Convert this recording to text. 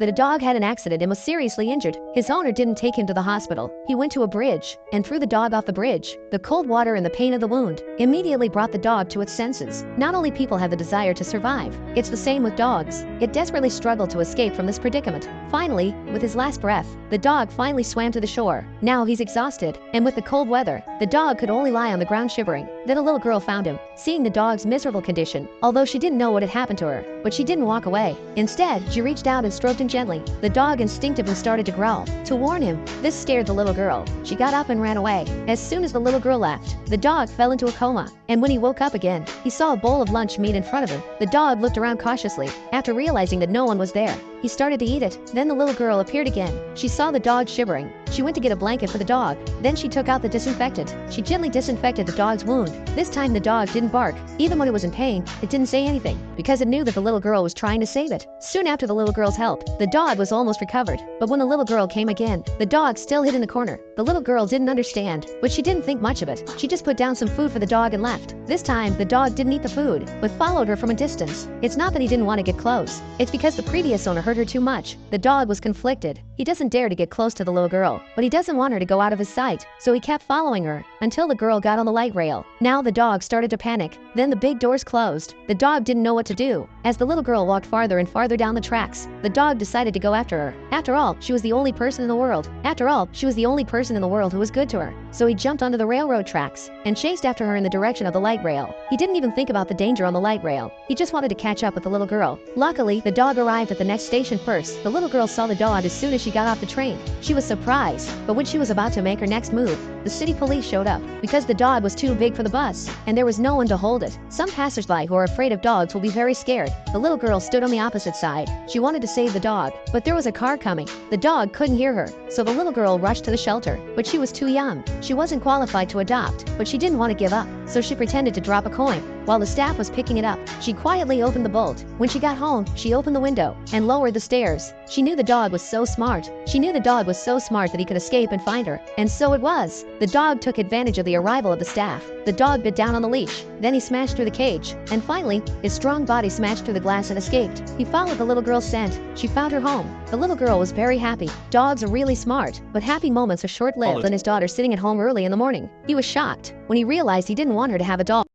that a dog had an accident and was seriously injured. His owner didn't take him to the hospital. He went to a bridge and threw the dog off the bridge. The cold water and the pain of the wound immediately brought the dog to its senses. Not only people have the desire to survive, it's the same with dogs. It desperately struggled to escape from this predicament. Finally, with his last breath, the dog finally swam to the shore. Now he's exhausted, and with the cold weather, the dog could only lie on the ground shivering. Then a little girl found him. Seeing the dog's miserable condition, although she didn't know what had happened to her, but she didn't walk away. Instead, she reached out and stroked him gently. The dog instinctively started to growl to warn him. This scared the little girl. She got up and ran away. As soon as the little girl left, the dog fell into a coma, and when he woke up again, he saw a bowl of lunch meat in front of him. The dog looked around cautiously. After realizing that no one was there, he started to eat it. Then the little girl appeared again. She saw the dog shivering. She went to get a blanket for the dog. Then she took out the disinfectant. She gently disinfected the dog's wound. This time the dog didn't bark. Even when it was in pain, it didn't say anything, because it knew that the little girl was trying to save it. Soon after the little girl's help, the dog was almost recovered. But when the little girl came again, the dog still hid in the corner. The little girl didn't understand, but she didn't think much of it. She just put down some food for the dog and left. This time, the dog didn't eat the food, but followed her from a distance. It's not that he didn't want to get close. It's because the previous owner hurt her too much. The dog was conflicted. He doesn't dare to get close to the little girl, but he doesn't want her to go out of his sight, so he kept following her until the girl got on the light rail. Now the dog started to panic. Then the big doors closed. The dog didn't know what to do. As the little girl walked farther and farther down the tracks, the dog decided to go after her. After all, she was the only person in the world. After all, she was the only person in the world who was good to her. So he jumped onto the railroad tracks and chased after her in the direction of the light rail. He didn't even think about the danger on the light rail. He just wanted to catch up with the little girl. Luckily, the dog arrived at the next station first. The little girl saw the dog as soon as she got off the train. She was surprised, but when she was about to make her next move, the city police showed up because the dog was too big for the bus, and there was no one to hold it. Some passersby who are afraid of dogs will be very scared. The little girl stood on the opposite side. She wanted to save the dog, but there was a car coming. The dog couldn't hear her, so the little girl rushed to the shelter, but she was too young. She wasn't qualified to adopt, but she didn't want to give up, so she pretended to drop a coin. While the staff was picking it up, she quietly opened the bolt. When she got home, she opened the window and lowered the stairs. She knew the dog was so smart. She knew the dog was so smart that he could escape and find her. And so it was. The dog took advantage of the arrival of the staff. The dog bit down on the leash. Then he smashed through the cage. And finally, his strong body smashed through the glass and escaped. He followed the little girl's scent. She found her home. The little girl was very happy. Dogs are really smart, but happy moments are short-lived. And his daughter sitting at home early in the morning. He was shocked when he realized he didn't want her to have a dog.